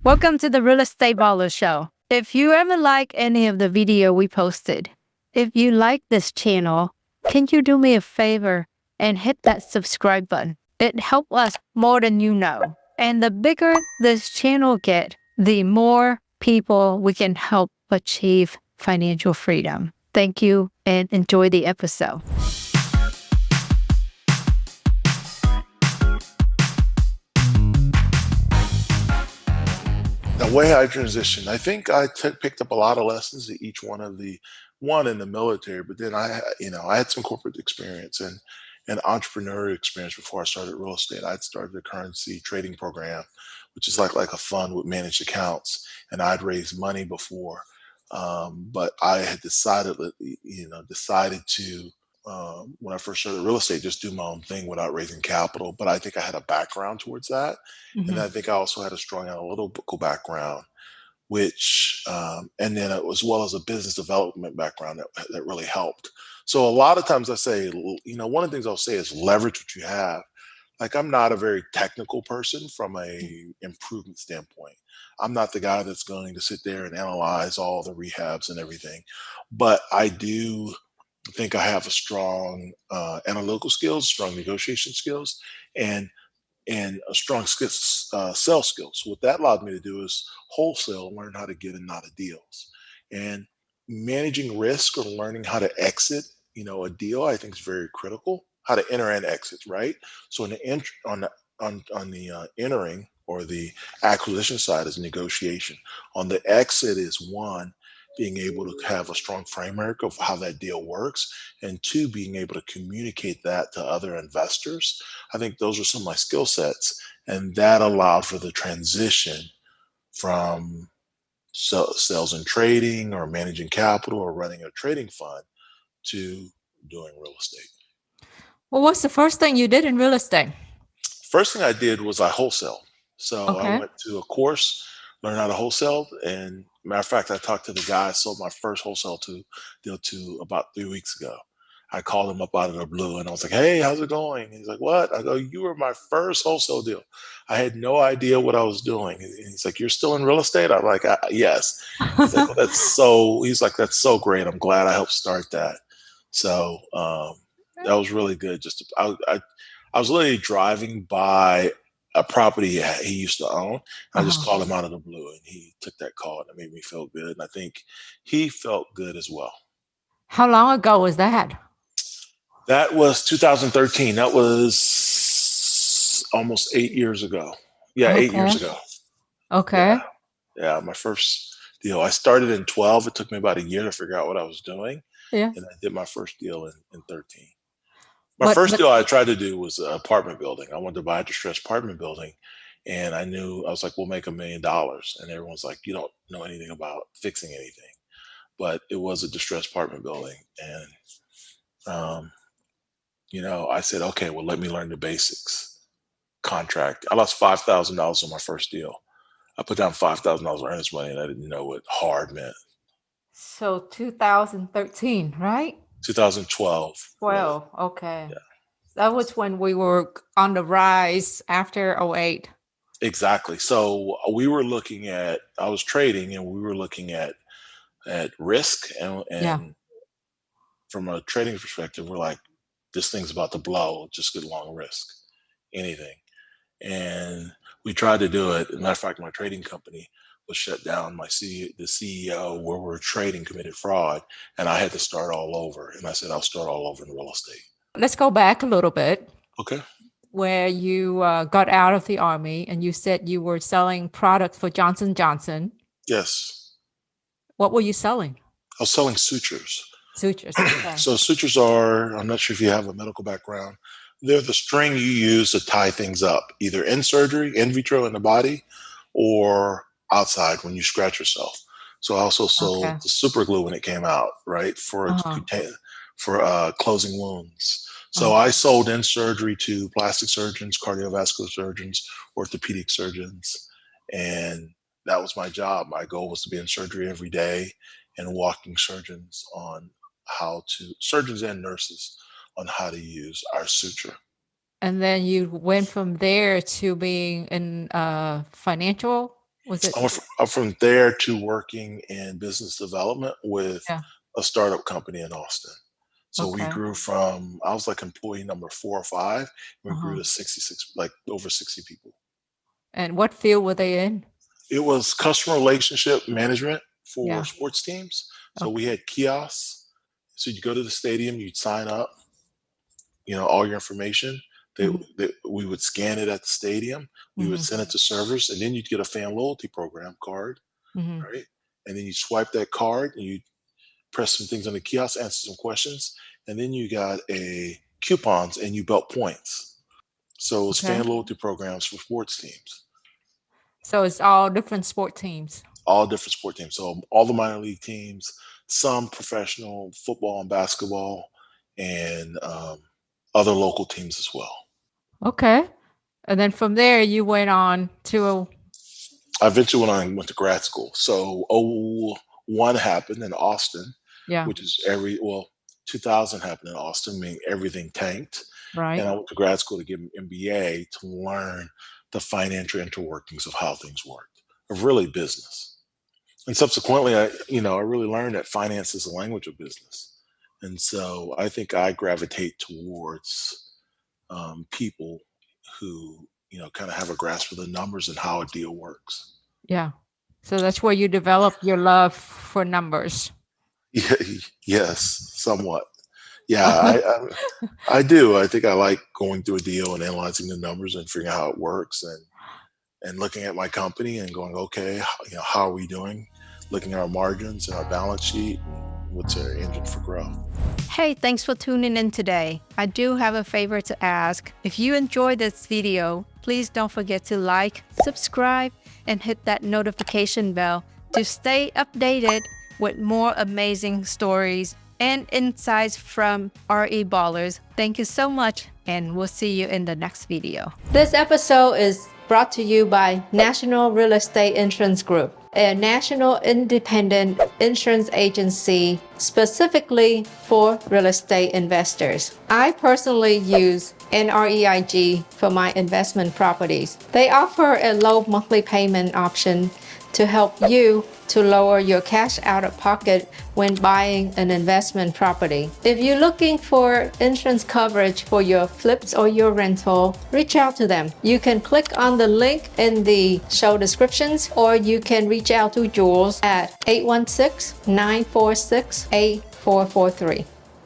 Welcome to the Real Estate Baller Show. If you ever like any of the video we posted, if you like this channel, can you do me a favor and hit that subscribe button? It helps us more than you know. And the bigger this channel get, the more people we can help achieve financial freedom. Thank you and enjoy the episode. The way I transitioned, I think I picked up a lot of lessons at each one in the military, but then I had some corporate experience and entrepreneurial experience before I started real estate. I'd started a currency trading program, which is like a fund with managed accounts, and I'd raised money before, but I had decided to when I first started real estate, just do my own thing without raising capital. But I think I had a background towards that. And I think I also had a strong analytical background, and then as well as a business development background that really helped. So a lot of times I say, one of the things I'll say is leverage what you have. Like, I'm not a very technical person from a improvement standpoint. I'm not the guy that's going to sit there and analyze all the rehabs and everything, but I do think I have a strong analytical skills, strong negotiation skills, and a strong sales skills. So what that allowed me to do is wholesale, learn how to get in and out of deals, and managing risk or learning how to exit. A deal I think is very critical. How to enter and exit, right? So on the entering or the acquisition side is negotiation. On the exit is one, being able to have a strong framework of how that deal works, and two, being able to communicate that to other investors. I think those are some of my skill sets, and that allowed for the transition from sales and trading or managing capital or running a trading fund to doing real estate. Well, what's the first thing you did in real estate? First thing I did was I wholesale. So I went to a course, learned how to wholesale, and matter of fact, I talked to the guy I sold my first wholesale deal to about 3 weeks ago. I called him up out of the blue and I was like, "Hey, how's it going?" He's like, "What?" I go, "You were my first wholesale deal." I had no idea what I was doing. And he's like, "You're still in real estate?" I'm like, "Yes." He's like, "Well, that's so great. I'm glad I helped start that." So that was really good. I was literally driving by a property he used to own. I just called him out of the blue, and he took that call, and it made me feel good. And I think he felt good as well. How long ago was that? That was 2013. That was almost 8 years ago. Yeah, 8 years ago. Okay. Yeah, my first deal. I started in 12. It took me about a year to figure out what I was doing. Yeah. And I did my first deal in 13. My first deal I tried to do was an apartment building. I wanted to buy a distressed apartment building. And I was like, we'll make $1 million. And everyone's like, you don't know anything about fixing anything. But it was a distressed apartment building. And, I said, okay, well, let me learn the basics. Contract. I lost $5,000 on my first deal. I put down $5,000 earnest money, and I didn't know what hard meant. So 2013, right? 2012. 12. Really. Okay. Yeah. That was when we were on the rise after 08. Exactly. So I was trading, and we were looking at risk, and from a trading perspective, we're like, this thing's about to blow, just get long risk, anything. And we tried to do it. As a matter of fact, my trading company was shut down. The CEO where we were trading committed fraud, and I had to start all over. And I said, I'll start all over in real estate. Let's go back a little bit. Okay. Where you got out of the Army, and you said you were selling products for Johnson & Johnson. Yes. What were you selling? I was selling sutures. Sutures. Okay. So sutures are, I'm not sure if you have a medical background, they're the string you use to tie things up, either in surgery, in vitro in the body, or outside when you scratch yourself. So I also sold the super glue when it came out, right, for closing wounds. So I sold in surgery to plastic surgeons, cardiovascular surgeons, orthopedic surgeons, and that was my job. My goal was to be in surgery every day and walking surgeons and nurses on how to use our suture. And then you went from there to being in financial? Was it? From there to working in business development with Yeah. a startup company in Austin. So we Okay. grew from, I was like employee number 4 or 5. We grew Uh-huh. to 66, like over 60 people. And what field were they in? It was customer relationship management for Yeah. sports teams. So we Okay. had kiosks. So you go to the stadium, you'd sign up, all your information. Hmm. We would scan it at the stadium. We would Hmm. send it to servers, and then you'd get a fan loyalty program card, Hmm. right? And then you swipe that card, and you press some things on the kiosk, answer some questions, and then you got a coupons, and you built points. So it's Okay. fan loyalty programs for sports teams, So it's all different sport teams. all different sport teams. So all the minor league teams, some professional football and basketball, and other local teams as well. Okay. And then from there, you went on to, I eventually went to grad school. So 01 happened in Austin, yeah, which is 2000 happened in Austin, meaning everything tanked. And right. I went to grad school to get an MBA to learn the financial interworkings of how things worked, of really business. And subsequently, I really learned that finance is the language of business. And so I think I gravitate towards people who, kind of have a grasp of the numbers and how a deal works. Yeah. So that's where you develop your love for numbers. Yeah, yes, somewhat. Yeah, I do. I think I like going through a deal and analyzing the numbers and figuring out how it works, and looking at my company and going, okay, how are we doing? Looking at our margins and our balance sheet, and what's our engine for growth. Hey, thanks for tuning in today. I do have a favor to ask. If you enjoyed this video, please don't forget to like, subscribe, and hit that notification bell to stay updated with more amazing stories and insights from REBallers. Thank you so much, and we'll see you in the next video. This episode is brought to you by National Real Estate Insurance Group, a national independent insurance agency specifically for real estate investors. I personally use NREIG for my investment properties. They offer a low monthly payment option to help you to lower your cash out of pocket when buying an investment property. If you're looking for insurance coverage for your flips or your rental, reach out to them. You can click on the link in the show descriptions, or you can reach out to Jules at 816-946-8443.